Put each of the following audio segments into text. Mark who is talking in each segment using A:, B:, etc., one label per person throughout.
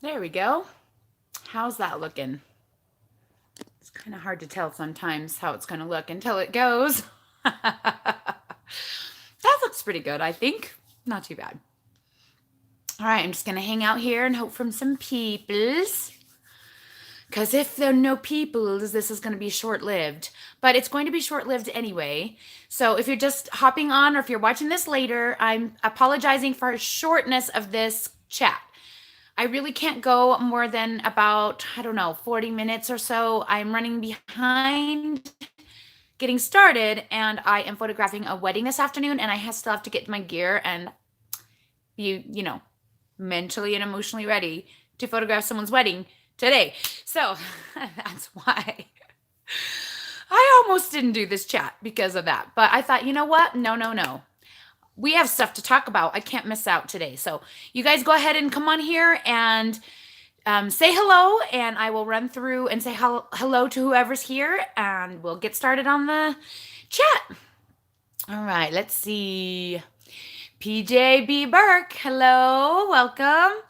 A: There we go. How's that looking? It's kind of hard to tell sometimes how it's going to look until it goes. That looks pretty good, I think. Not too bad. All right, I'm just going to hang out here and hope from some peoples. Because if there are no peoples, this is going to be short-lived. But it's going to be short-lived anyway. So if you're just hopping on or if you're watching this later, I'm apologizing for shortness of this chat. I really can't go more than about, 40 minutes or so. I'm running behind getting started, and I am photographing a wedding this afternoon, and I still have to get my gear and be, mentally and emotionally ready to photograph someone's wedding today. So that's why I almost didn't do this chat because of that. But I thought, you know what? No. We have stuff to talk about. I can't miss out today. So you guys go ahead and come on here and say hello, and I will run through and say hello to whoever's here, and we'll get started on the chat. All right, let's see. PJB Burke, hello, welcome.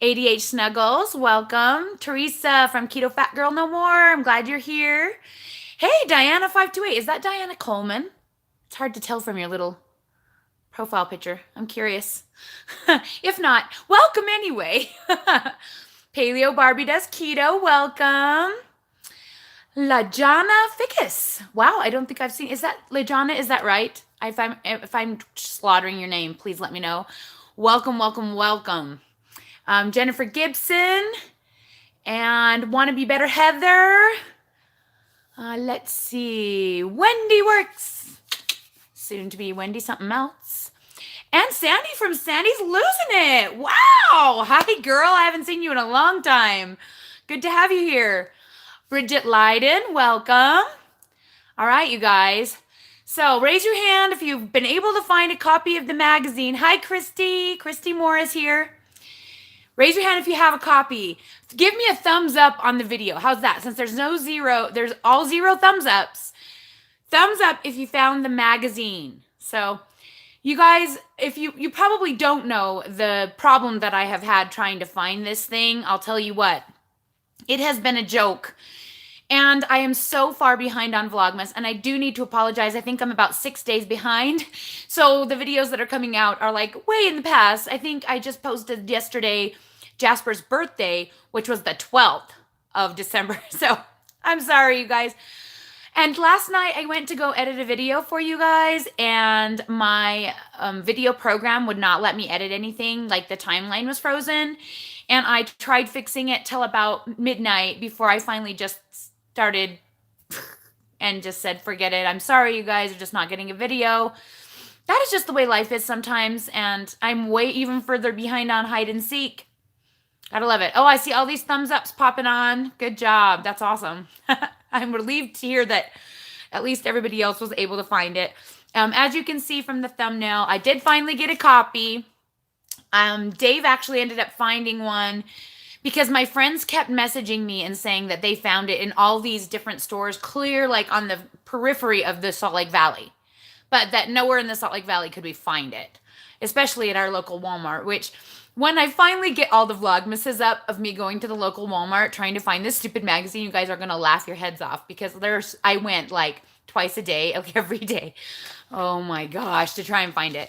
A: ADH Snuggles, welcome. Teresa from Keto Fat Girl No More, I'm glad you're here. Hey, Diana528, is that Diana Coleman? It's hard to tell from your little profile picture. I'm curious. If not, welcome anyway. Paleo Barbie does keto. Welcome. Lajana Ficus. Wow, I don't think I've seen. Is that Lajana? Is that right? If I'm slaughtering your name, please let me know. Welcome. Jennifer Gibson and Wanna Be Better Heather. Let's see. Wendy Works. Soon to be Wendy something else. And Sandy from Sandy's Losing It. Wow. Hi, girl. I haven't seen you in a long time. Good to have you here. Bridget Leiden, welcome. All right, you guys. So raise your hand if you've been able to find a copy of the magazine. Hi, Christy. Christy Moore is here. Raise your hand if you have a copy. Give me a thumbs up on the video. How's that? Since there's there's all 0 thumbs ups. Thumbs up if you found the magazine. So you guys, if you probably don't know the problem that I have had trying to find this thing, I'll tell you what. It has been a joke. And I am so far behind on Vlogmas, and I do need to apologize. I think I'm about 6 days behind. So the videos that are coming out are like way in the past. I think I just posted yesterday Jasper's birthday, which was the 12th of December. So I'm sorry, you guys. And last night I went to go edit a video for you guys, and my video program would not let me edit anything. Like the timeline was frozen, and I tried fixing it till about midnight before I finally just started and just said, forget it. I'm sorry, you guys are just not getting a video. That is just the way life is sometimes, and I'm way even further behind on hide and seek. Gotta love it. Oh, I see all these thumbs ups popping on. Good job. That's awesome. I'm relieved to hear that at least everybody else was able to find it. As you can see from the thumbnail, I did finally get a copy. Dave actually ended up finding one because my friends kept messaging me and saying that they found it in all these different stores, clear like on the periphery of the Salt Lake Valley, but that nowhere in the Salt Lake Valley could we find it, especially at our local Walmart, which when I finally get all the Vlogmases up of me going to the local Walmart trying to find this stupid magazine, you guys are going to laugh your heads off because I went like twice a day, like every day. Oh my gosh, to try and find it.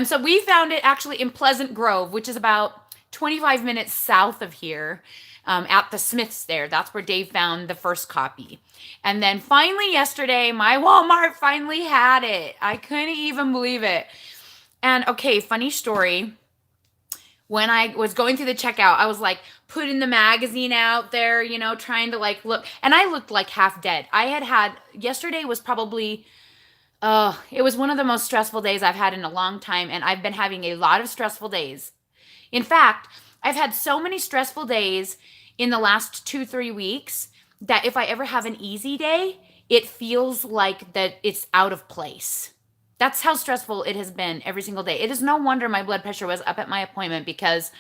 A: So we found it actually in Pleasant Grove, which is about 25 minutes south of here, at the Smiths there. That's where Dave found the first copy. And then finally yesterday, my Walmart finally had it. I couldn't even believe it. And okay, funny story. When I was going through the checkout, I was like putting the magazine out there, trying to like look. And I looked like half dead. Yesterday was probably, it was one of the most stressful days I've had in a long time. And I've been having a lot of stressful days. In fact, I've had so many stressful days in the last 2-3 weeks that if I ever have an easy day, it feels like that it's out of place. That's how stressful it has been every single day. It is no wonder my blood pressure was up at my appointment because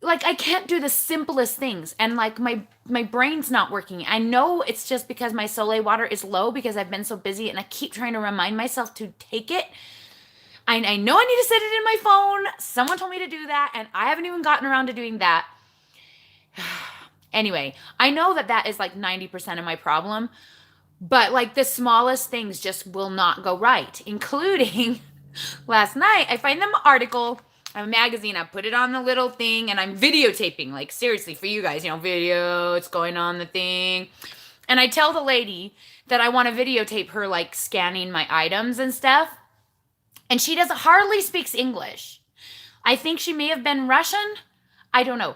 A: like I can't do the simplest things, and like my brain's not working. I know it's just because my Soleil water is low because I've been so busy, and I keep trying to remind myself to take it. I know I need to set it in my phone. Someone told me to do that, and I haven't even gotten around to doing that. Anyway, I know that that is like 90% of my problem, but like the smallest things just will not go right, including last night I find them article, a magazine, I put it on the little thing and I'm videotaping, like seriously for you guys, video, it's going on the thing. And I tell the lady that I want to videotape her like scanning my items and stuff. And she doesn't hardly speaks English. I think she may have been Russian. I don't know.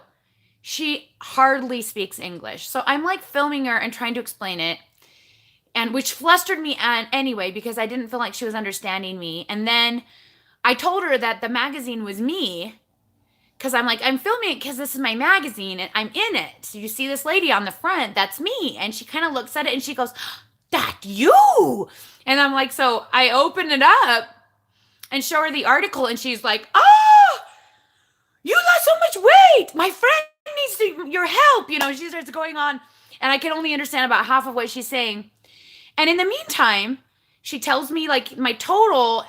A: She hardly speaks English. So I'm like filming her and trying to explain it. And which flustered me anyway because I didn't feel like she was understanding me. And then I told her that the magazine was me because I'm like, I'm filming it because this is my magazine and I'm in it. So you see this lady on the front, that's me. And she kind of looks at it and she goes, that you? And I'm like, so I open it up and show her the article and she's like, oh, you lost so much weight. My friend needs your help. She starts going on and I can only understand about half of what she's saying. And in the meantime, she tells me like my total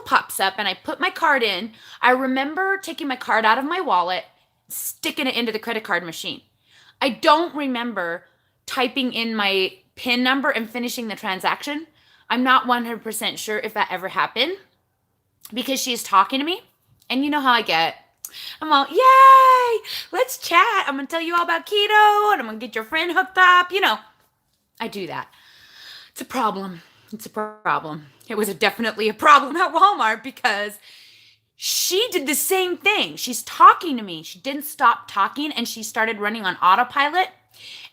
A: pops up and I put my card in. I remember taking my card out of my wallet, sticking it into the credit card machine. I don't remember typing in my PIN number and finishing the transaction. I'm not 100% sure if that ever happened because she's talking to me. And you know how I get. I'm all, yay, let's chat. I'm going to tell you all about keto and I'm going to get your friend hooked up. I do that. It's a problem. It's a problem. It was definitely a problem at Walmart because she did the same thing. She's talking to me. She didn't stop talking and she started running on autopilot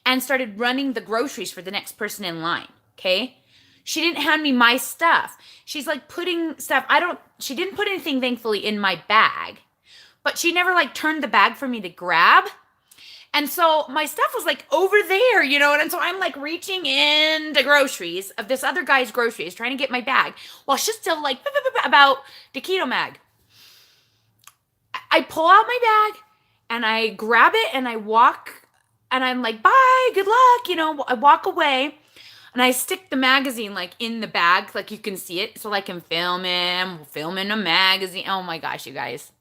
A: and started running the groceries for the next person in line. Okay. She didn't hand me my stuff. She's like putting stuff. She didn't put anything thankfully in my bag, but she never like turned the bag for me to grab. And so my stuff was like over there, and so I'm like reaching in the groceries of this other guy's groceries, trying to get my bag while she's still like about the keto mag. I pull out my bag and I grab it and I walk and I'm like, bye, good luck. I walk away and I stick the magazine like in the bag, like you can see it. So I can film him, filming a magazine. Oh my gosh, you guys.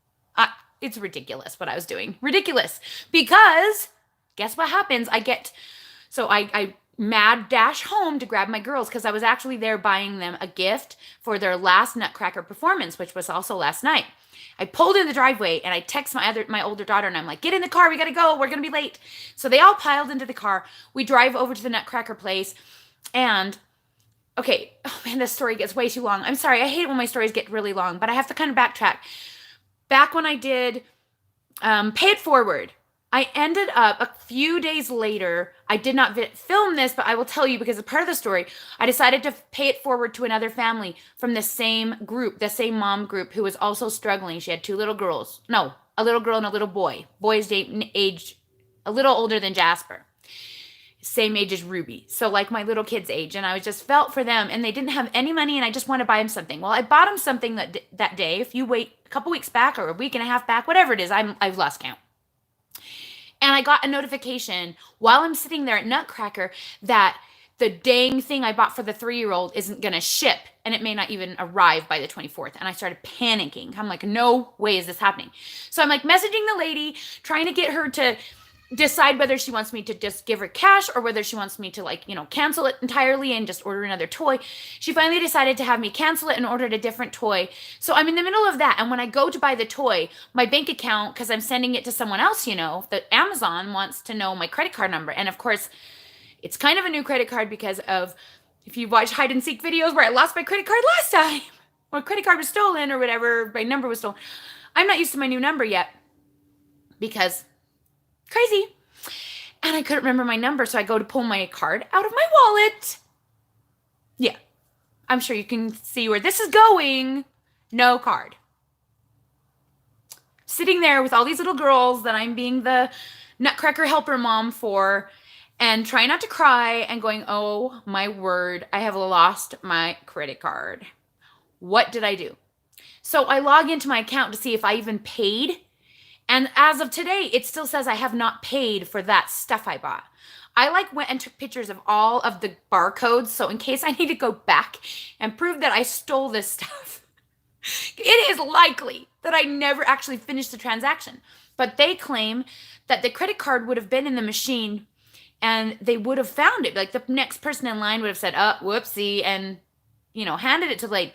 A: It's ridiculous what I was doing. Ridiculous. Because guess what happens? I mad dash home to grab my girls because I was actually there buying them a gift for their last Nutcracker performance, which was also last night. I pulled in the driveway and I text my older daughter and I'm like, get in the car. We got to go. We're going to be late. So they all piled into the car. We drive over to the Nutcracker place and okay. Oh man, this story gets way too long. I'm sorry. I hate when my stories get really long, but I have to kind of backtrack. Back when I did Pay It Forward, I ended up a few days later, I did not film this, but I will tell you because it's part of the story. I decided to pay it forward to another family from the same group, the same mom group who was also struggling. She had two little girls. No, a little girl and a little boy. Boy's age a little older than Jasper. Same age as Ruby. So like my little kid's age. And I just felt for them and they didn't have any money and I just wanted to buy them something. Well, I bought them something that day. If you wait a couple weeks back or a week and a half back, whatever it is, I've lost count. And I got a notification while I'm sitting there at Nutcracker that the dang thing I bought for the 3-year-old isn't going to ship and it may not even arrive by the 24th. And I started panicking. I'm like, no way is this happening. So I'm like messaging the lady, trying to get her to decide whether she wants me to just give her cash or whether she wants me to cancel it entirely and just order another toy. She finally decided to have me cancel it and ordered a different toy. So I'm in the middle of that. And when I go to buy the toy, my bank account, because I'm sending it to someone else, that Amazon wants to know my credit card number. And of course, it's kind of a new credit card because of, if you watch hide and seek videos where I lost my credit card last time, or credit card was stolen or whatever, my number was stolen. I'm not used to my new number yet because crazy. And I couldn't remember my number, so I go to pull my card out of my wallet. Yeah, I'm sure you can see where this is going. No card. Sitting there with all these little girls that I'm being the Nutcracker helper mom for and trying not to cry and going, oh my word, I have lost my credit card. What did I do? So I log into my account to see if I even paid. And as of today, it still says I have not paid for that stuff I bought. I went and took pictures of all of the barcodes. So in case I need to go back and prove that I stole this stuff, it is likely that I never actually finished the transaction. But they claim that the credit card would have been in the machine and they would have found it. Like the next person in line would have said, oh, whoopsie, and, handed it to the lady.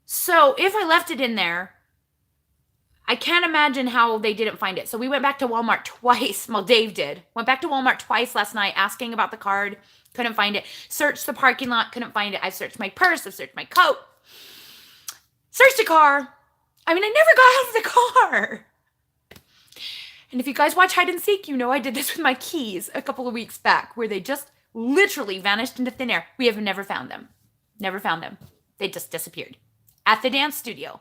A: So if I left it in there, I can't imagine how they didn't find it. So we went back to Walmart twice. Well, Dave did. Went back to Walmart twice last night asking about the card. Couldn't find it. Searched the parking lot. Couldn't find it. I searched my purse. I searched my coat. Searched the car. I mean, I never got out of the car. And if you guys watch Hide and Seek, you know I did this with my keys a couple of weeks back where they just literally vanished into thin air. We have never found them. Never found them. They just disappeared. At the dance studio.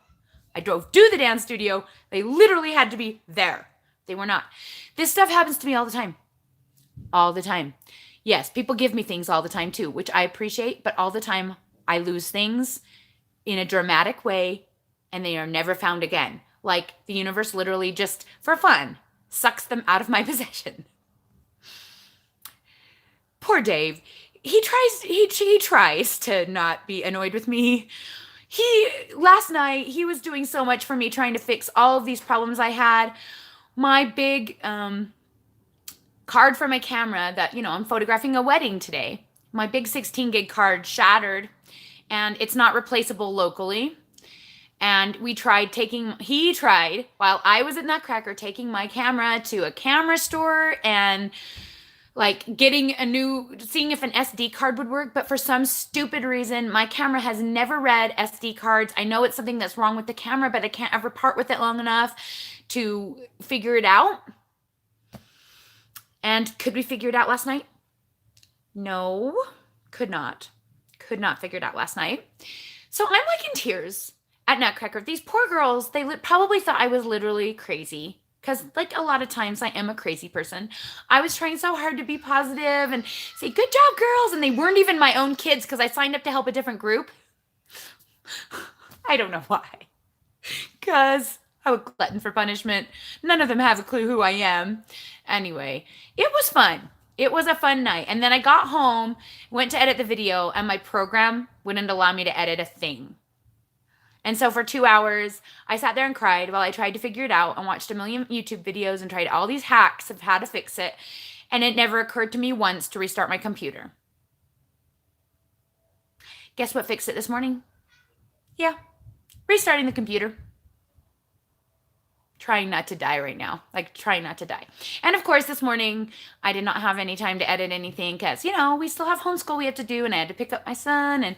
A: I drove to the dance studio. They literally had to be there. They were not. This stuff happens to me all the time. All the time. Yes, people give me things all the time too, which I appreciate, but all the time I lose things in a dramatic way and they are never found again. Like the universe literally just, for fun, sucks them out of my possession. Poor Dave. He tries to not be annoyed with me. Last night, he was doing so much for me trying to fix all of these problems I had. My big card for my camera that, I'm photographing a wedding today. My big 16 gig card shattered and it's not replaceable locally. And he tried while I was at Nutcracker taking my camera to a camera store and seeing if an SD card would work, but for some stupid reason, my camera has never read SD cards. I know it's something that's wrong with the camera, but I can't ever part with it long enough to figure it out. And could we figure it out last night? No, could not. Could not figure it out last night. So I'm in tears at Nutcracker. These poor girls, they probably thought I was literally crazy. Because a lot of times I am a crazy person. I was trying so hard to be positive and say, good job, girls. And they weren't even my own kids because I signed up to help a different group. I don't know why. Because I'm a glutton for punishment. None of them have a clue who I am. Anyway, it was fun. It was a fun night. And then I got home, went to edit the video, and my program wouldn't allow me to edit a thing. And so for 2 hours, I sat there and cried while I tried to figure it out and watched a million YouTube videos and tried all these hacks of how to fix it. And it never occurred to me once to restart my computer. Guess what fixed it this morning? Yeah, restarting the computer. Trying not to die right now. Trying not to die. And of course, this morning, I did not have any time to edit anything because, we still have homeschool we have to do and I had to pick up my son and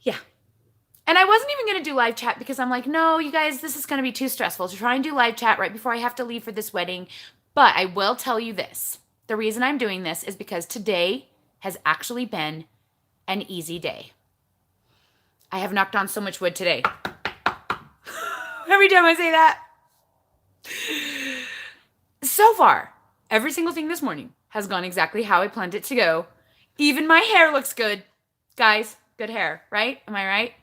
A: yeah. And I wasn't even going to do live chat because I'm like, no, you guys, this is going to be too stressful to try and do live chat right before I have to leave for this wedding. But I will tell you this. The reason I'm doing this is because today has actually been an easy day. I have knocked on so much wood today. Every time I say that. So far, every single thing this morning has gone exactly how I planned it to go. Even my hair looks good. Guys, good hair, right? Am I right?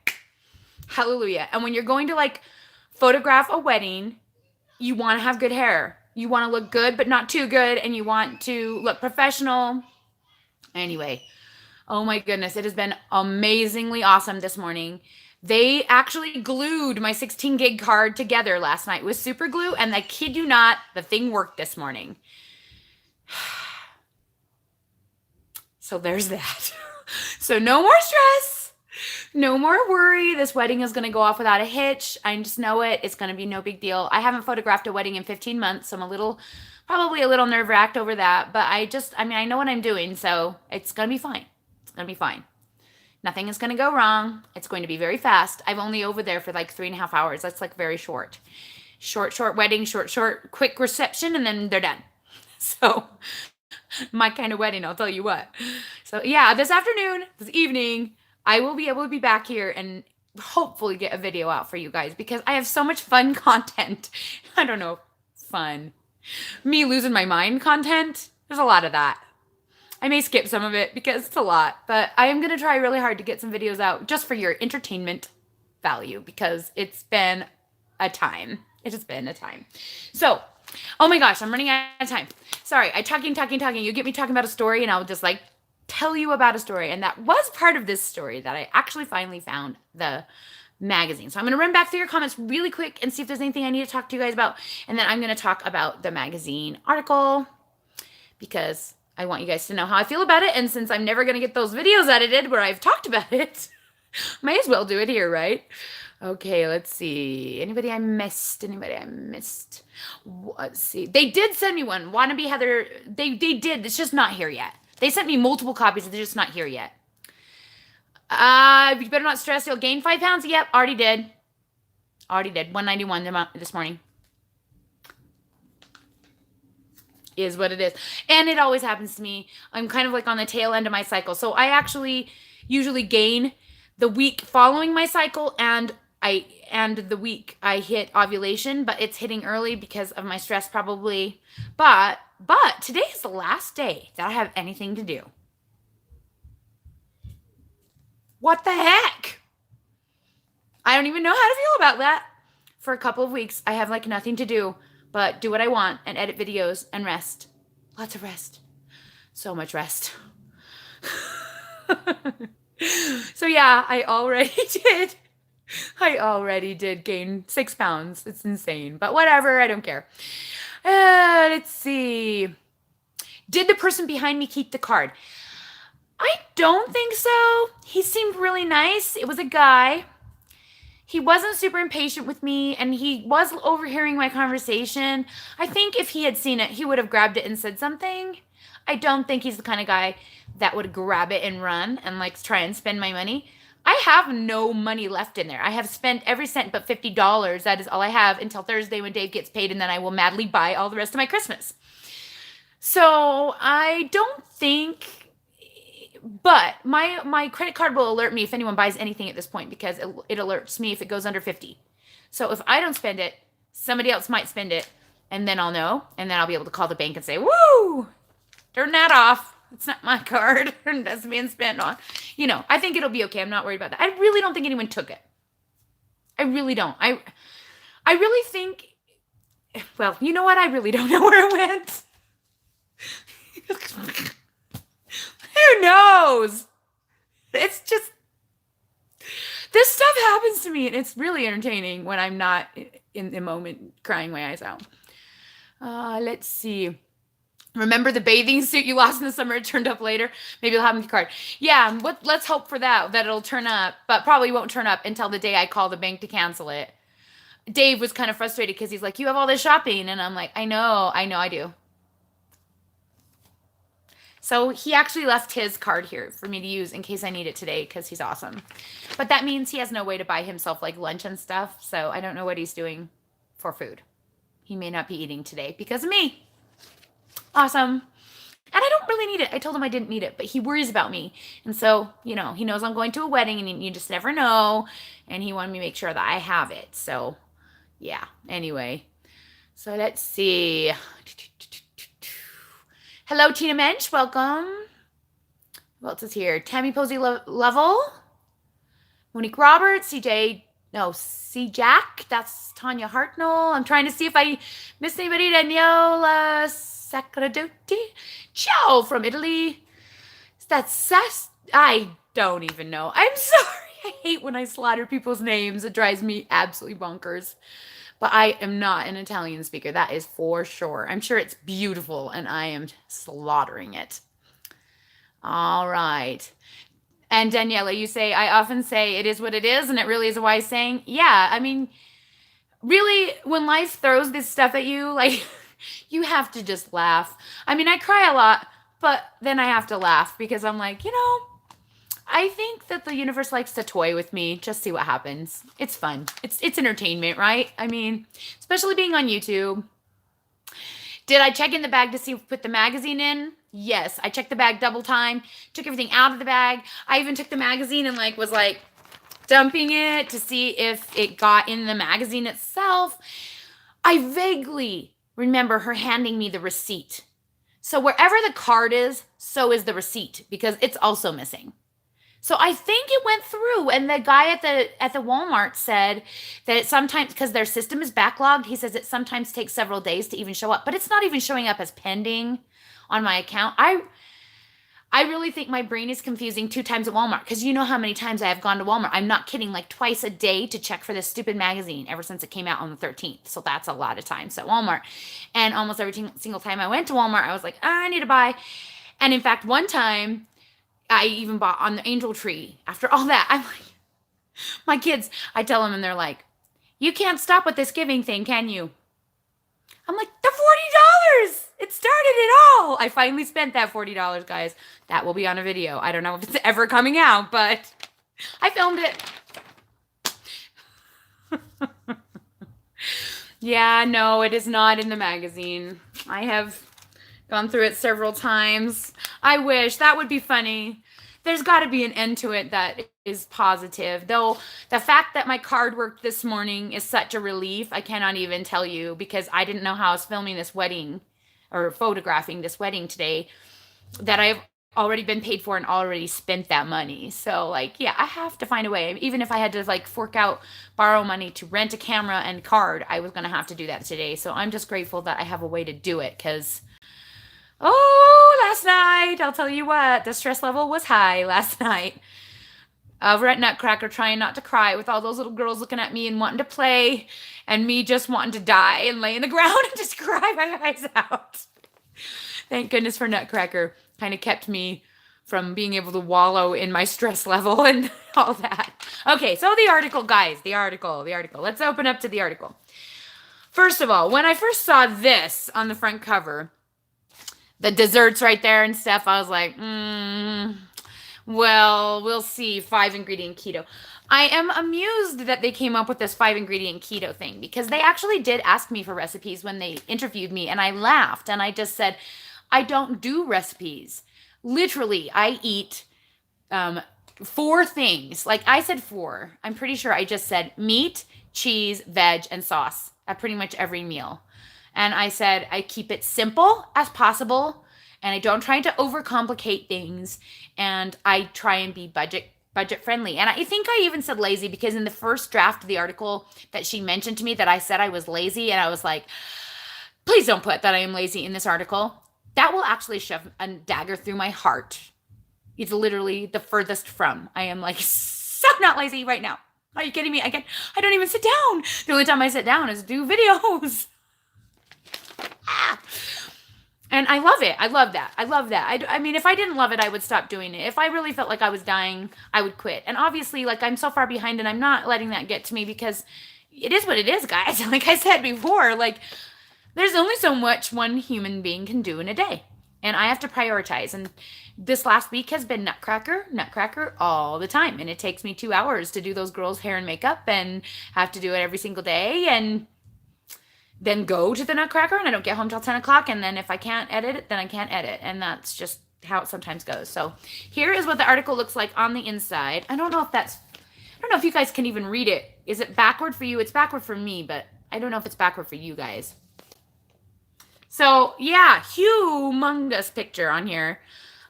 A: Hallelujah. And when you're going to photograph a wedding, you want to have good hair. You want to look good, but not too good. And you want to look professional. Anyway, oh my goodness. It has been amazingly awesome this morning. They actually glued my 16 gig card together last night with super glue. And I kid you not, the thing worked this morning. So there's that. So no more stress. No more worry. This wedding is going to go off without a hitch. I just know it. It's going to be no big deal. I haven't photographed a wedding in 15 months. So I'm probably a little nerve-wracked over that. But I know what I'm doing. So it's going to be fine. It's going to be fine. Nothing is going to go wrong. It's going to be very fast. I'm only over there for 3.5 hours. That's very short. Short wedding, short, quick reception, and then they're done. So my kind of wedding, I'll tell you what. So yeah, this evening, I will be able to be back here and hopefully get a video out for you guys because I have so much fun content. I don't know, fun. Me losing my mind content, there's a lot of that. I may skip some of it because it's a lot, but I am going to try really hard to get some videos out just for your entertainment value because it's been a time. It has been a time. So, oh my gosh, I'm running out of time. Sorry, talking. You get me talking about a story and I'll just tell you about a story. And that was part of this story that I actually finally found the magazine. So I'm going to run back through your comments really quick and see if there's anything I need to talk to you guys about. And then I'm going to talk about the magazine article because I want you guys to know how I feel about it. And since I'm never going to get those videos edited where I've talked about it, might as well do it here, right? Okay, let's see. Anybody I missed? Let's see. They did send me one. Wannabe Heather. They did. It's just not here yet. They sent me multiple copies. They're just not here yet. You better not stress. You'll gain 5 pounds. Yep, already did. 191 this morning. Is what it is. And it always happens to me. I'm kind of like on the tail end of my cycle. So I actually usually gain the week following my cycle and the week I hit ovulation, but it's hitting early because of my stress probably. But today is the last day that I have anything to do. What the heck? I don't even know how to feel about that. For a couple of weeks, I have like nothing to do but do what I want and edit videos and rest. Lots of rest. So much rest. So yeah, I already did gain 6 pounds. It's insane, but whatever. I don't care. Let's see. Did the person behind me keep the card? I don't think so. He seemed really nice. It was a guy. He wasn't super impatient with me, and he was overhearing my conversation. I think if he had seen it, he would have grabbed it and said something. I don't think he's the kind of guy that would grab it and run and like try and spend my money. I have no money left in there. I have spent every cent but $50. That is all I have until Thursday when Dave gets paid, and then I will madly buy all the rest of my Christmas. So I don't think... But my credit card will alert me if anyone buys anything at this point because it alerts me if it goes under 50. So if I don't spend it, somebody else might spend it, and then I'll know, and then I'll be able to call the bank and say, woo, turn that off. It's not my card. That's being spent on. You know, I think it'll be okay. I'm not worried about that. I really don't think anyone took it. I really don't. I really think, well, you know what? I really don't know where it went. Who knows? It's just, this stuff happens to me, and it's really entertaining when I'm not in the moment crying my eyes out. Let's see. Remember the bathing suit you lost in the summer? It turned up later. Maybe you'll have my card. Yeah, let's hope for that it'll turn up, but probably won't turn up until the day I call the bank to cancel it. Dave was kind of frustrated because he's like, you have all this shopping, and I'm like, I know I do. So he actually left his card here for me to use in case I need it today because he's awesome. But that means he has no way to buy himself like lunch and stuff. So I don't know what he's doing for food. He may not be eating today because of me. Awesome. And I don't really need it. I told him I didn't need it, but he worries about me. And so, you know, he knows I'm going to a wedding and you just never know. And he wanted me to make sure that I have it. So yeah, anyway. So let's see. Hello, Tina Mensch. Welcome. Who else is here? Tammy Posey Level. Monique Roberts. C. Jack. That's Tanya Hartnell. I'm trying to see if I missed anybody. Daniela Sacradotti. Ciao from Italy. That's I don't even know. I'm sorry. I hate when I slaughter people's names. It drives me absolutely bonkers. But I am not an Italian speaker. That is for sure. I'm sure it's beautiful, and I am slaughtering it. All right. And Daniela, you say, I often say it is what it is, and it really is a wise saying. Yeah, I mean, really, when life throws this stuff at you, like, you have to just laugh. I mean, I cry a lot, but then I have to laugh because I'm like, you know, I think that the universe likes to toy with me. Just see what happens. It's fun. It's entertainment, right? I mean, especially being on YouTube. Did I check in the bag to see if we put the magazine in? Yes. I checked the bag double time. Took everything out of the bag. I even took the magazine and was dumping it to see if it got in the magazine itself. I vaguely remember her handing me the receipt. So wherever the card is, so is the receipt because it's also missing. So I think it went through, and the guy at the Walmart said that it sometimes, because their system is backlogged, he says it sometimes takes several days to even show up, but it's not even showing up as pending on my account. I I really think my brain is confusing 2 times at Walmart because you know how many times I have gone to Walmart. I'm not kidding, like twice a day to check for this stupid magazine ever since it came out on the 13th. So that's a lot of times at Walmart. And almost every single time I went to Walmart, I was like, I need to buy. And in fact, one time I even bought on the angel tree. After all that, I'm like, my kids, I tell them and they're like, you can't stop with this giving thing, can you? I'm like, the $40! It started it all! I finally spent that $40, guys. That will be on a video. I don't know if it's ever coming out, but I filmed it. Yeah, no, it is not in the magazine. I have gone through it several times. I wish. That would be funny. There's got to be an end to it that is positive. Though the fact that my card worked this morning is such a relief, I cannot even tell you, because I didn't know how I was filming this wedding or photographing this wedding today, that I've already been paid for and already spent that money. So like, yeah, I have to find a way. Even if I had to like borrow money to rent a camera and card, I was going to have to do that today. So I'm just grateful that I have a way to do it, because last night, I'll tell you what, the stress level was high last night. Over at Nutcracker, trying not to cry with all those little girls looking at me and wanting to play, and me just wanting to die and lay in the ground and just cry my eyes out. Thank goodness for Nutcracker. Kind of kept me from being able to wallow in my stress level and all that. Okay, so the article, guys, the article. Let's open up to the article. First of all, when I first saw this on the front cover, the desserts right there and stuff, I was like, well, we'll see. 5-ingredient keto. I am amused that they came up with this 5-ingredient keto thing, because they actually did ask me for recipes when they interviewed me, and I laughed and I just said, I don't do recipes. Literally, I eat 4 things. Like I said 4. I'm pretty sure I just said meat, cheese, veg, and sauce at pretty much every meal. And I said I keep it simple as possible, and I don't try to overcomplicate things, and I try and be budget friendly. And I think I even said lazy, because in the first draft of the article that she mentioned to me that I said I was lazy, and I was like, please don't put that I am lazy in this article. That will actually shove a dagger through my heart. It's literally the furthest from. I am like so not lazy right now. Are you kidding me? I don't even sit down. The only time I sit down is do videos. And I love it. I love that. I mean, if I didn't love it, I would stop doing it. If I really felt like I was dying, I would quit. And obviously, like, I'm so far behind, and I'm not letting that get to me, because it is what it is, guys. Like I said before, like, there's only so much one human being can do in a day. And I have to prioritize. And this last week has been Nutcracker all the time. And it takes me 2 hours to do those girls' hair and makeup, and have to do it every single day. And then go to the Nutcracker, and I don't get home till 10 o'clock. And then if I can't edit it, then I can't edit. And that's just how it sometimes goes. So here is what the article looks like on the inside. I don't know if you guys can even read it. Is it backward for you? It's backward for me, but I don't know if it's backward for you guys. So yeah, humongous picture on here.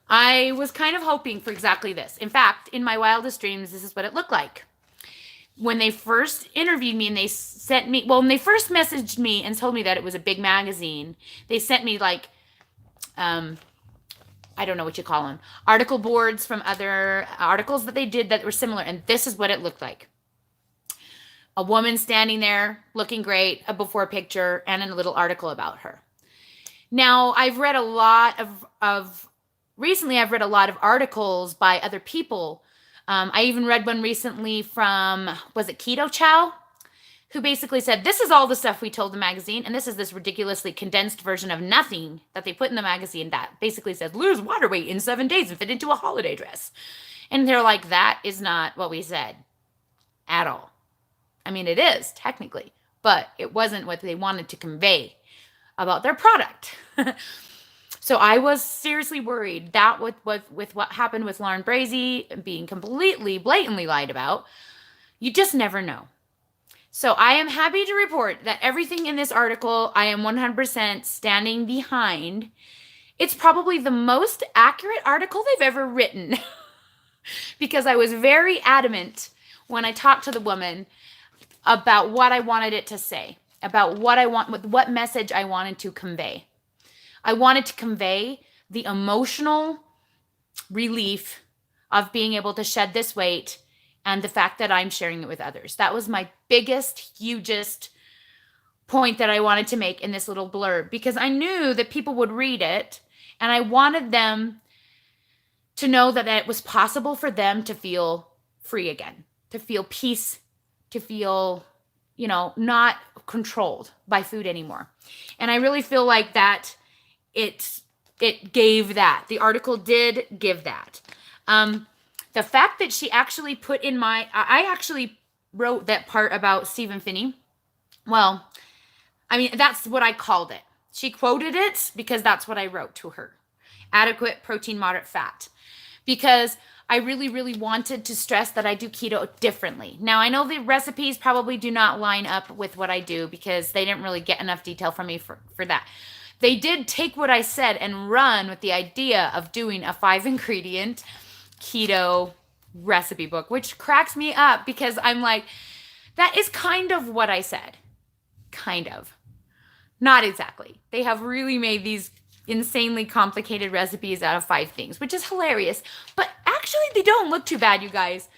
A: I was kind of hoping for exactly this. In fact, in my wildest dreams, this is what it looked like. When they first interviewed me and they sent me, well, when they first messaged me and told me that it was a big magazine, they sent me like, I don't know what you call them, article boards from other articles that they did that were similar. And this is what it looked like. A woman standing there looking great, a before picture, and a little article about her. Now, I've read a lot recently I've read a lot of articles by other people. I even read one recently from, was it Keto Chow? Who basically said, this is all the stuff we told the magazine, and this is this ridiculously condensed version of nothing that they put in the magazine that basically says, lose water weight in 7 days and fit into a holiday dress. And they're like, that is not what we said at all. I mean, it is, technically, but it wasn't what they wanted to convey about their product. So I was seriously worried that with what happened with Lauren Brazy being completely, blatantly lied about, you just never know. So I am happy to report that everything in this article, I am 100% standing behind. It's probably the most accurate article they've ever written because I was very adamant when I talked to the woman about what I wanted it to say, about what message I wanted to convey. I wanted to convey the emotional relief of being able to shed this weight and the fact that I'm sharing it with others. That was my biggest, hugest point that I wanted to make in this little blurb, because I knew that people would read it and I wanted them to know that it was possible for them to feel free again, to feel peace, to feel, not controlled by food anymore. And I really feel like that it gave that. The article did give that. The fact that she actually put in I actually wrote that part about Stephen Finney. Well, I mean, that's what I called it. She quoted it because that's what I wrote to her. Adequate protein, moderate fat. Because I really, really wanted to stress that I do keto differently. Now, I know the recipes probably do not line up with what I do because they didn't really get enough detail from me for that. They did take what I said and run with the idea of doing a 5-ingredient keto recipe book, which cracks me up because I'm like, that is kind of what I said. Kind of. Not exactly. They have really made these insanely complicated recipes out of 5 things, which is hilarious. But actually, they don't look too bad, you guys.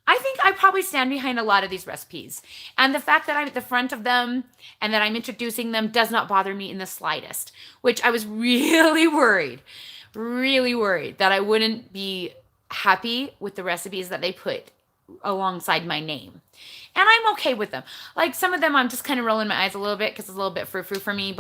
A: I think I probably stand behind a lot of these recipes. And the fact that I'm at the front of them and that I'm introducing them does not bother me in the slightest, which I was really worried that I wouldn't be happy with the recipes that they put alongside my name. And I'm okay with them. Like some of them, I'm just kind of rolling my eyes a little bit because it's a little bit frou-frou for me,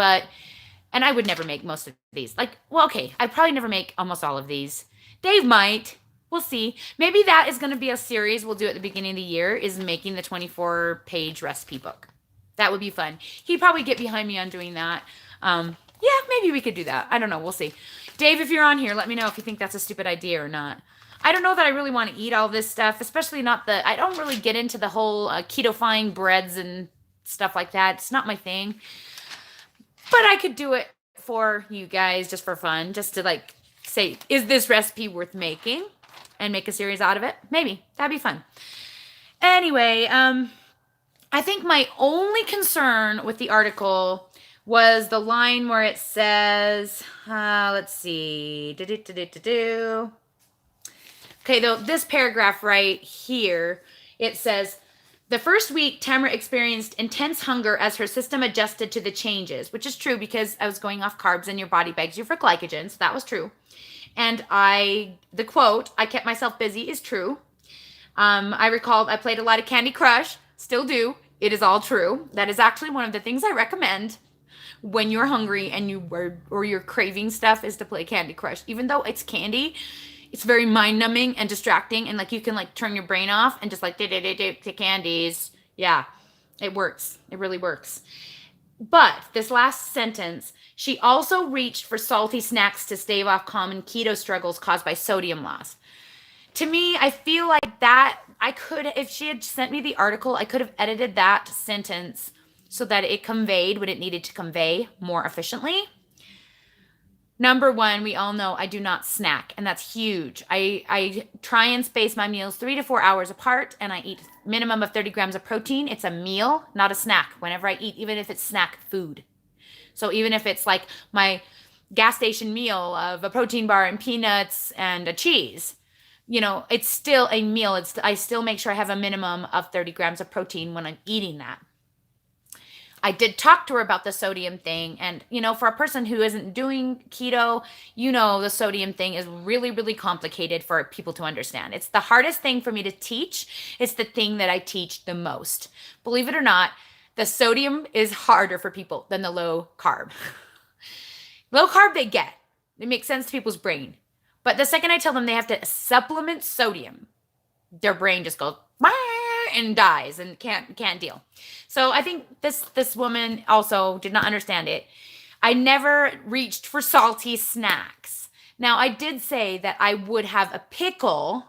A: and I would never make most of these. I'd probably never make almost all of these. Dave might. We'll see. Maybe that is going to be a series we'll do at the beginning of the year, is making the 24-page recipe book. That would be fun. He'd probably get behind me on doing that. Yeah, maybe we could do that. I don't know. We'll see. Dave, if you're on here, let me know if you think that's a stupid idea or not. I don't know that I really want to eat all this stuff, especially I don't really get into the whole keto-fying breads and stuff like that. It's not my thing. But I could do it for you guys just for fun, just to say, is this recipe worth making? And make a series out of it? Maybe. That'd be fun. Anyway, I think my only concern with the article was the line where it says, let's see. Okay, this paragraph right here, it says, the first week, Tamara experienced intense hunger as her system adjusted to the changes, which is true because I was going off carbs and your body begs you for glycogen, so that was true. And the quote, I kept myself busy, is true. I recalled I played a lot of Candy Crush, still do. It is all true. That is actually one of the things I recommend when you're hungry and you're craving stuff, is to play Candy Crush. Even though it's candy, it's very mind-numbing and distracting, and you can turn your brain off and just to candies. Yeah, it works. It really works. But this last sentence, she also reached for salty snacks to stave off common keto struggles caused by sodium loss. To me, I feel like that if she had sent me the article, I could have edited that sentence so that it conveyed what it needed to convey more efficiently. Number one, we all know I do not snack, and that's huge. I try and space my meals 3 to 4 hours apart, and I eat minimum of 30 grams of protein. It's a meal, not a snack, whenever I eat, even if it's snack food. So even if it's my gas station meal of a protein bar and peanuts and a cheese, it's still a meal. I still make sure I have a minimum of 30 grams of protein when I'm eating that. I did talk to her about the sodium thing. And, for a person who isn't doing keto, the sodium thing is really, really complicated for people to understand. It's the hardest thing for me to teach. It's the thing that I teach the most. Believe it or not, the sodium is harder for people than the low carb. Low carb they get. It makes sense to people's brain. But the second I tell them they have to supplement sodium, their brain just goes and dies and can't deal. So I think this woman also did not understand it. I never reached for salty snacks. Now, I did say that I would have a pickle,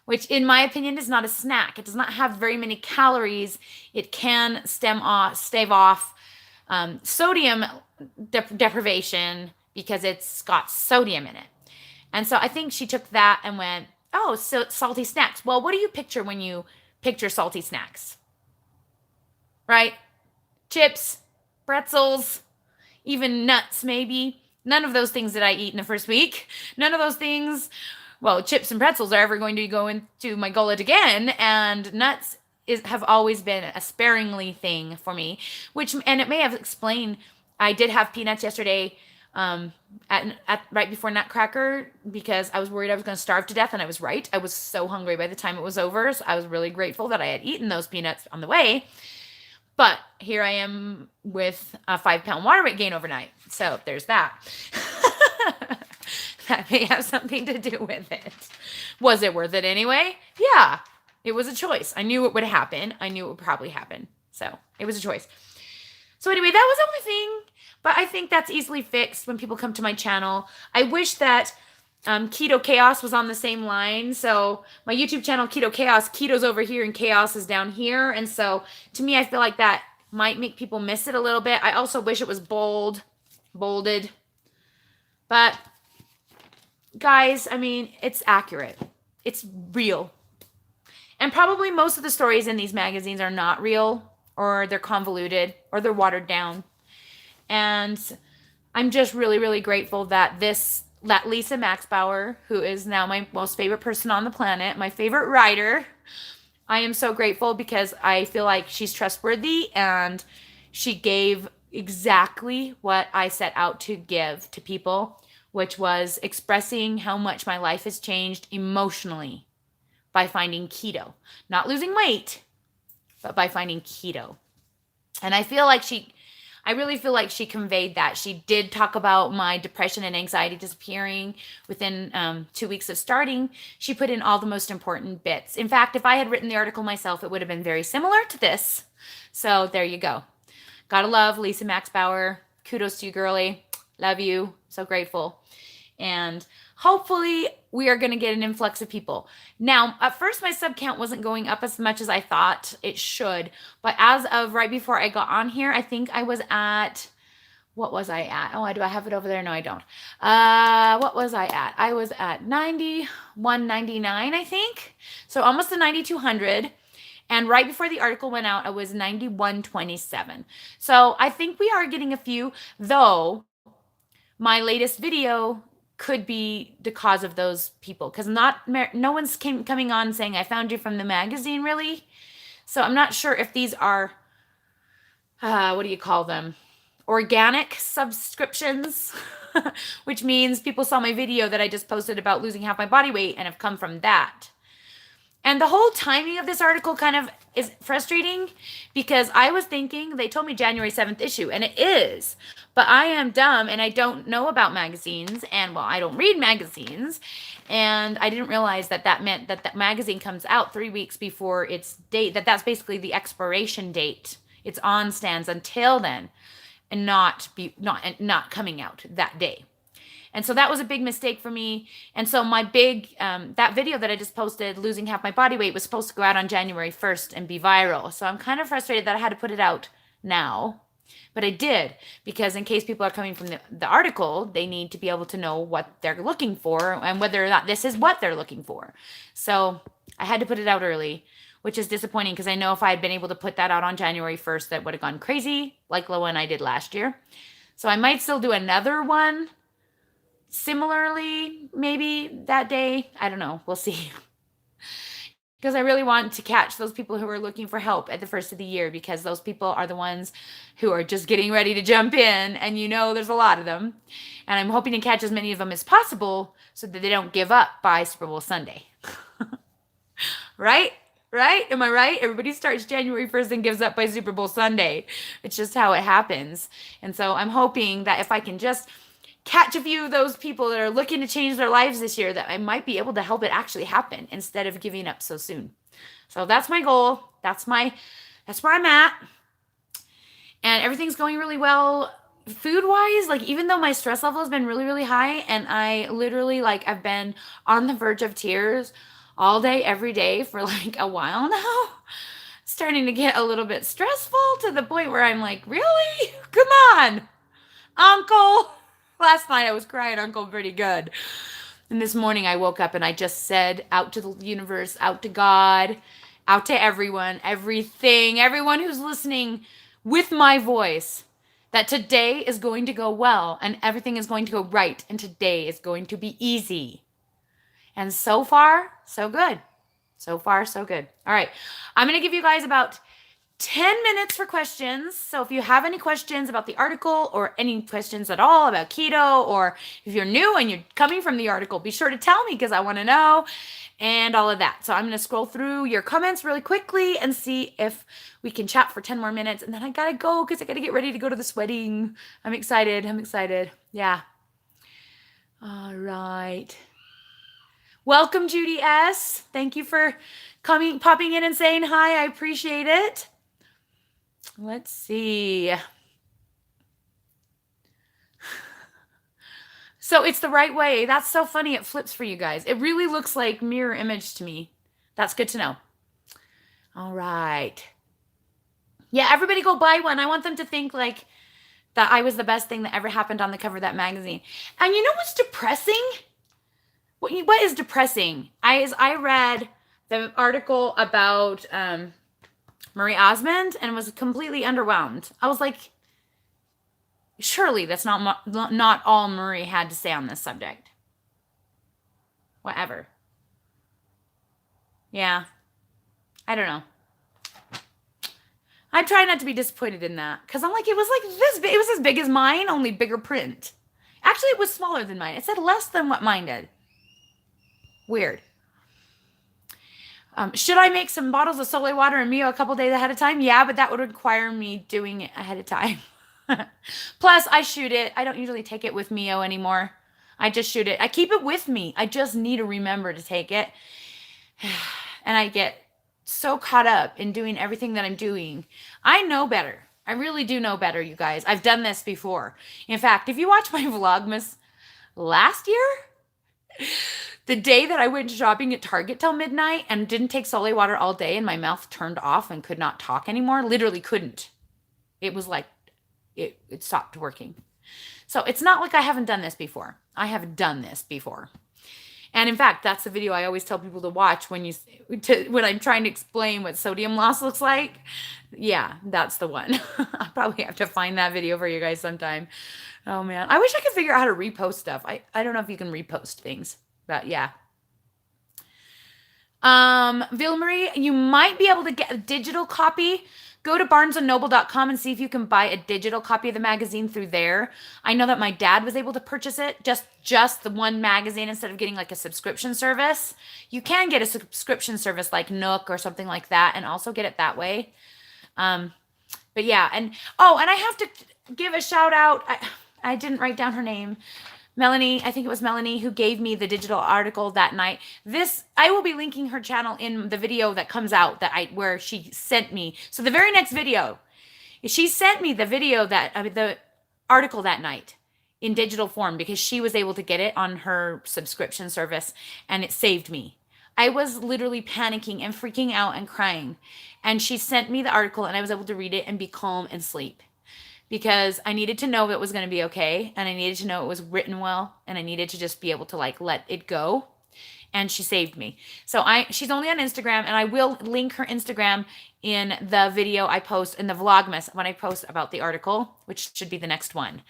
A: which in my opinion is not a snack. It does not have very many calories. It can stave off sodium deprivation because it's got sodium in it. And so I think she took that and went, oh, so salty snacks. Well, what do you picture when you picture salty snacks? Right? Chips, pretzels, even nuts maybe. None of those things did I eat in the first week. None of those things, well, chips and pretzels are ever going to go into my gullet again. And nuts have always been a sparingly thing for me, and it may have explained. I did have peanuts yesterday, at right before Nutcracker, because I was worried I was going to starve to death, and I was right. I was so hungry by the time it was over, so I was really grateful that I had eaten those peanuts on the way. But here I am with a 5-pound water weight gain overnight. So there's that. That may have something to do with it. Was it worth it anyway? Yeah, it was a choice. I knew it would happen. I knew it would probably happen. So it was a choice. So anyway, that was the only thing. But I think that's easily fixed when people come to my channel. I wish that Keto Chaos was on the same line. So my YouTube channel, Keto Chaos, Keto's over here and Chaos is down here. And so to me, I feel like that might make people miss it a little bit. I also wish it was bolded. But guys, I mean, it's accurate. It's real. And probably most of the stories in these magazines are not real, or they're convoluted, or they're watered down. And I'm just really, really grateful that Lisa Maxbauer, who is now my most favorite person on the planet, my favorite writer, I am so grateful because I feel like she's trustworthy, and she gave exactly what I set out to give to people, which was expressing how much my life has changed emotionally by finding keto. Not losing weight, but by finding keto. And I really feel like she conveyed that. She did talk about my depression and anxiety disappearing within 2 weeks of starting. She put in all the most important bits. In fact, if I had written the article myself, it would have been very similar to this. So there you go. Gotta love Lisa Maxbauer. Kudos to you, girlie. Love you. So grateful. And hopefully we are going to get an influx of people. Now, at first my sub count wasn't going up as much as I thought it should. But as of right before I got on here, I think I was at, what was I at? Oh, do I have it over there? No, I don't. What was I at? I was at 9199, I think. So almost to 9200. And right before the article went out, I was 9127. So I think we are getting a few, though my latest video could be the cause of those people, because no one's coming on saying I found you from the magazine, really. So I'm not sure if these are what do you call them, organic subscriptions, which means people saw my video that I just posted about losing half my body weight and have come from that. And the whole timing of this article kind of is frustrating, because I was thinking they told me January 7th issue, and it is. But I am dumb and I don't know about magazines, and well, I don't read magazines, and I didn't realize that meant that magazine comes out 3 weeks before its date, that's basically the expiration date. It's on stands until then, and not coming out that day. And so that was a big mistake for me. And so my that video that I just posted, losing half my body weight, was supposed to go out on January 1st and be viral. So I'm kind of frustrated that I had to put it out now. But I did, because in case people are coming from the article, they need to be able to know what they're looking for and whether or not this is what they're looking for. So I had to put it out early, which is disappointing, because I know if I had been able to put that out on January 1st, that would have gone crazy, like Loa and I did last year. So I might still do another one similarly, maybe that day. I don't know. We'll see. Because I really want to catch those people who are looking for help at the first of the year, because those people are the ones who are just getting ready to jump in, and there's a lot of them. And I'm hoping to catch as many of them as possible so that they don't give up by Super Bowl Sunday. Right? Right? Am I right? Everybody starts January 1st and gives up by Super Bowl Sunday. It's just how it happens. And so I'm hoping that if I can just catch a few of those people that are looking to change their lives this year, that I might be able to help it actually happen instead of giving up so soon. So that's my goal. That's where I'm at. And everything's going really well. Food-wise, like, even though my stress level has been really, really high, and I literally, like, I've been on the verge of tears all day, every day for like a while now, starting to get a little bit stressful, to the point where I'm like, really? Come on, Uncle. Last night I was crying Uncle pretty good. And this morning I woke up and I just said out to the universe, out to God, out to everyone, everyone who's listening with my voice, that today is going to go well and everything is going to go right and today is going to be easy. And so far, so good. So far, so good. All right. I'm going to give you guys about 10 minutes for questions. So if you have any questions about the article or any questions at all about keto, or if you're new and you're coming from the article, be sure to tell me because I want to know and all of that. So I'm going to scroll through your comments really quickly and see if we can chat for 10 more minutes. And then I got to go because I got to get ready to go to this wedding. I'm excited. I'm excited. Yeah. All right. Welcome, Judy S. Thank you for popping in and saying hi. I appreciate it. Let's see. So it's the right way. That's so funny. It flips for you guys. It really looks like mirror image to me. That's good to know. All right. Yeah, everybody go buy one. I want them to think like that I was the best thing that ever happened on the cover of that magazine. And you know what's depressing? What is depressing? I read the article about Marie Osmond and was completely underwhelmed. I was like, surely that's not all Marie had to say on this subject. Whatever. Yeah. I don't know. I try not to be disappointed in that because I'm like, it was like this big. It was as big as mine, only bigger print. Actually, it was smaller than mine. It said less than what mine did. Weird. Should I make some bottles of Soleil water and Mio a couple days ahead of time? Yeah, but that would require me doing it ahead of time. Plus, I shoot it. I don't usually take it with Mio anymore. I just shoot it. I keep it with me. I just need to remember to take it. And I get so caught up in doing everything that I'm doing. I know better. I really do know better, you guys. I've done this before. In fact, if you watch my Vlogmas last year, the day that I went shopping at Target till midnight and didn't take Soleil water all day and my mouth turned off and could not talk anymore, literally couldn't. It was like it stopped working. So it's not like I haven't done this before. I have done this before. And in fact, that's the video I always tell people to watch when I'm trying to explain what sodium loss looks like. Yeah, that's the one. I'll probably have to find that video for you guys sometime. Oh man, I wish I could figure out how to repost stuff. I don't know if you can repost things, but yeah. Ville-Marie, you might be able to get a digital copy. Go to barnesandnoble.com and see if you can buy a digital copy of the magazine through there. I know that my dad was able to purchase it, just the one magazine instead of getting like a subscription service. You can get a subscription service like Nook or something like that and also get it that way. But yeah, and I have to give a shout out. I didn't write down her name. Melanie, I think it was Melanie who gave me the digital article that night. I will be linking her channel in the video that comes out where she sent me. So the very next video, she sent me the video the article that night in digital form because she was able to get it on her subscription service and it saved me. I was literally panicking and freaking out and crying. And she sent me the article and I was able to read it and be calm and sleep. Because I needed to know it was going to be okay. And I needed to know it was written well. And I needed to just be able to let it go. And she saved me. So she's only on Instagram. And I will link her Instagram in the video I post in the Vlogmas when I post about the article. Which should be the next one.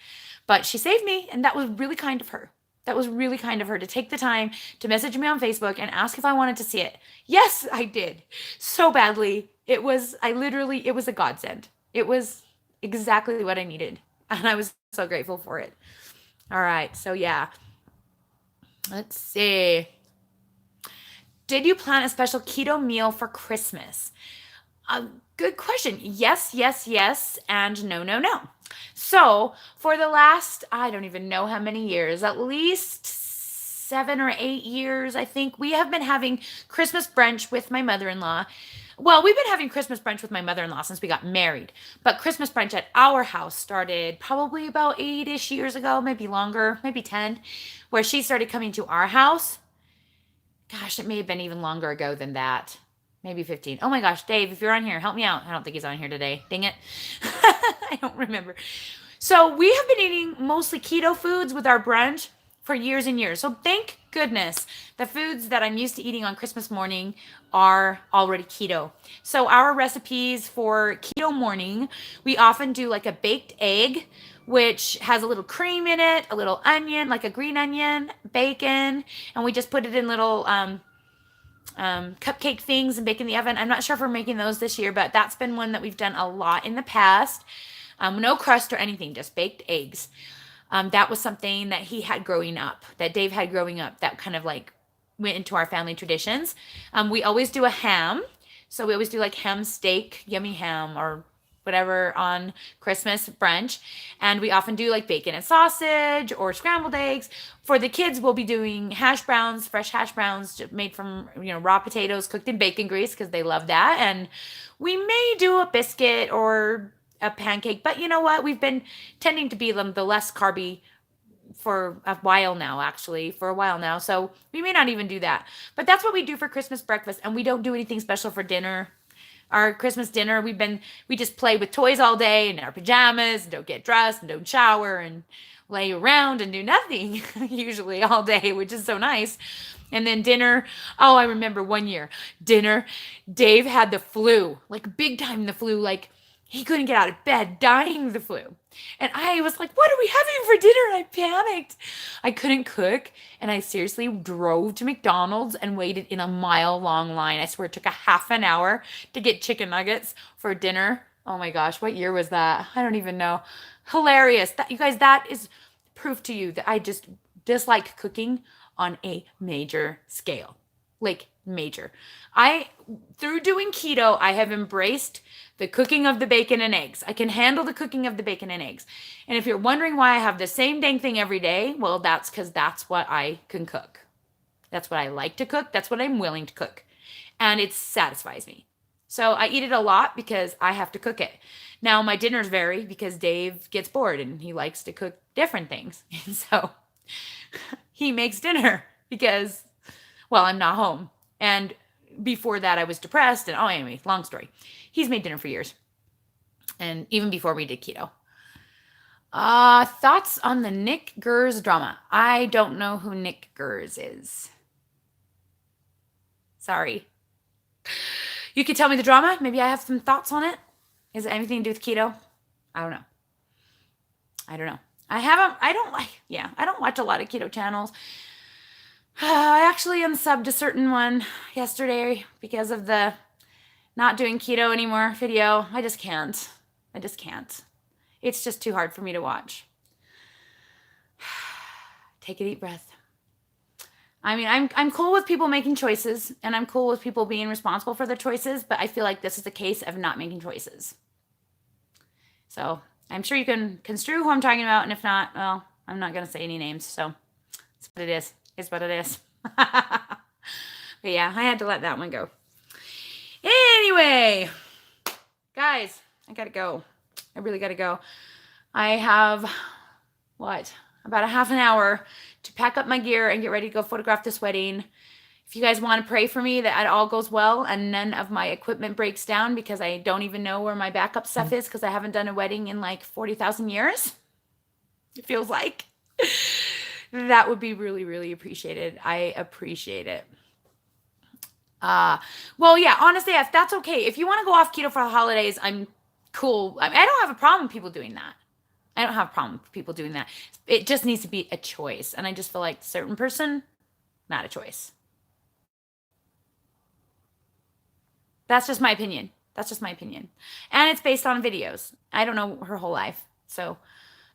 A: But she saved me. And that was really kind of her. That was really kind of her to take the time to message me on Facebook and ask if I wanted to see it. Yes, I did. So badly. It was a godsend. It was exactly what I needed. And I was so grateful for it. All right. So yeah. Let's see. Did you plan a special keto meal for Christmas? Good question. Yes, yes, yes. And no, no, no. So for the last, I don't even know how many years, at least 7 or 8 years, I think, we have been having Christmas brunch with my mother-in-law. Well, we've been having Christmas brunch with my mother-in-law since we got married. But Christmas brunch at our house started probably about 8-ish years ago, maybe longer, maybe 10, where she started coming to our house. Gosh, it may have been even longer ago than that. Maybe 15. Oh my gosh, Dave, if you're on here, help me out. I don't think he's on here today. Dang it. I don't remember. So we have been eating mostly keto foods with our brunch. for years and years. So thank goodness the foods that I'm used to eating on Christmas morning are already keto. So our recipes for keto morning, we often do like a baked egg, which has a little cream in it, a little onion, like a green onion, bacon, and we just put it in little cupcake things and bake in the oven. I'm not sure if we're making those this year, but that's been one that we've done a lot in the past. No crust or anything, just baked eggs. That was something that he had growing up, that Dave had growing up, that kind of like went into our family traditions. We always do a ham. So we always do like ham steak, yummy ham, or whatever on Christmas brunch. And we often do like bacon and sausage or scrambled eggs. For the kids, we'll be doing hash browns, fresh hash browns made from, raw potatoes cooked in bacon grease because they love that. And we may do a biscuit or a pancake, but you know what? We've been tending to be the less carby for a while now. So we may not even do that. But that's what we do for Christmas breakfast. And we don't do anything special for dinner. Our Christmas dinner, we just play with toys all day in our pajamas, and don't get dressed and don't shower and lay around and do nothing usually all day, which is so nice. And then dinner, oh, I remember one year, dinner, Dave had the flu, like big time the flu, like he couldn't get out of bed, dying of the flu. And I was like, what are we having for dinner? And I panicked. I couldn't cook. And I seriously drove to McDonald's and waited in a mile-long line. I swear it took a half an hour to get chicken nuggets for dinner. Oh my gosh, what year was that? I don't even know. Hilarious. You guys, that is proof to you that I just dislike cooking on a major scale. Like major. Through doing keto, I have embraced the cooking of the bacon and eggs. I can handle the cooking of the bacon and eggs. And if you're wondering why I have the same dang thing every day, well, that's because that's what I can cook. That's what I like to cook. That's what I'm willing to cook. And it satisfies me. So I eat it a lot because I have to cook it. Now my dinners vary because Dave gets bored and he likes to cook different things. And so he makes dinner because, well, I'm not home. And before that, I was depressed. And anyway, long story. He's made dinner for years. And even before we did keto. Thoughts on the Nick Gers drama? I don't know who Nick Gers is. Sorry. You could tell me the drama. Maybe I have some thoughts on it. Is it anything to do with keto? I don't know. I don't watch a lot of keto channels. I actually unsubbed a certain one yesterday because of the not doing keto anymore video. I just can't. It's just too hard for me to watch. Take a deep breath. I mean, I'm cool with people making choices, and I'm cool with people being responsible for their choices, but I feel like this is a case of not making choices. So I'm sure you can construe who I'm talking about, and if not, well, I'm not going to say any names, so it's what it is. It's what it is. But yeah, I had to let that one go. Anyway, guys, I gotta go. I really gotta go. I have, about a half an hour to pack up my gear and get ready to go photograph this wedding. If you guys want to pray for me that it all goes well and none of my equipment breaks down because I don't even know where my backup stuff is because I haven't done a wedding in like 40,000 years. It feels like. That would be really, really appreciated. I appreciate it. Well, yeah, honestly, if that's okay. If you want to go off keto for the holidays, I'm cool. I don't have a problem with people doing that. It just needs to be a choice. And I just feel like a certain person, not a choice. That's just my opinion. And it's based on videos. I don't know her whole life. So,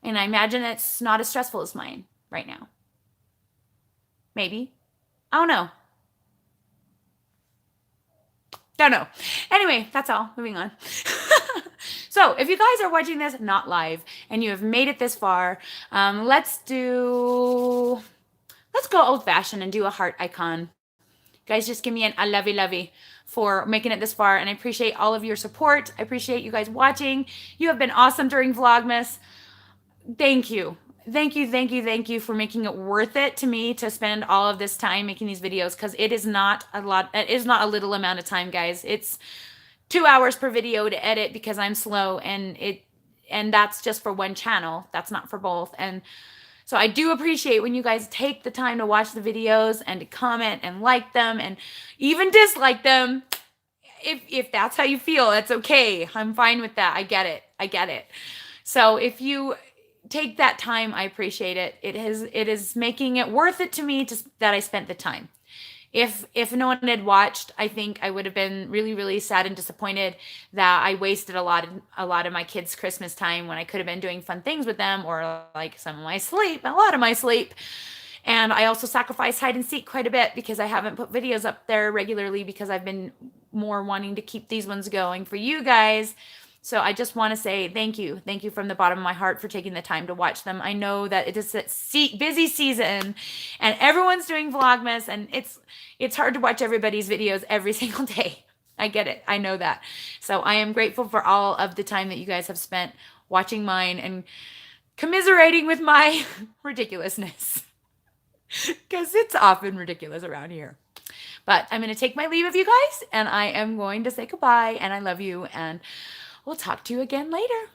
A: and I imagine it's not as stressful as mine right now. Maybe. I don't know. Don't know. Anyway, that's all. Moving on. So if you guys are watching this not live and you have made it this far, let's go old fashioned and do a heart icon. Guys, just give me an a lovey for making it this far. And I appreciate all of your support. I appreciate you guys watching. You have been awesome during Vlogmas. Thank you. Thank you for making it worth it to me to spend all of this time making these videos, because it is not a lot. It is not a little amount of time, guys. It's 2 hours per video to edit because I'm slow, and that's just for one channel. That's not for both. And So I do appreciate when you guys take the time to watch the videos and to comment and like them and even dislike them. If that's how you feel, that's okay. I'm fine with that. I get it. I get it. So if you take that time, I appreciate it. It is making it worth it to me that I spent the time. If no one had watched, I think I would have been really, really sad and disappointed that I wasted a lot of my kids' Christmas time when I could have been doing fun things with them, or like some of my sleep, a lot of my sleep. And I also sacrifice hide and seek quite a bit because I haven't put videos up there regularly because I've been more wanting to keep these ones going for you guys. So I just want to say thank you. Thank you from the bottom of my heart for taking the time to watch them. I know that it is a busy season and everyone's doing Vlogmas, and it's hard to watch everybody's videos every single day. I get it. I know that. So I am grateful for all of the time that you guys have spent watching mine and commiserating with my ridiculousness. Because it's often ridiculous around here. But I'm going to take my leave of you guys, and I am going to say goodbye, and I love you, and we'll talk to you again later.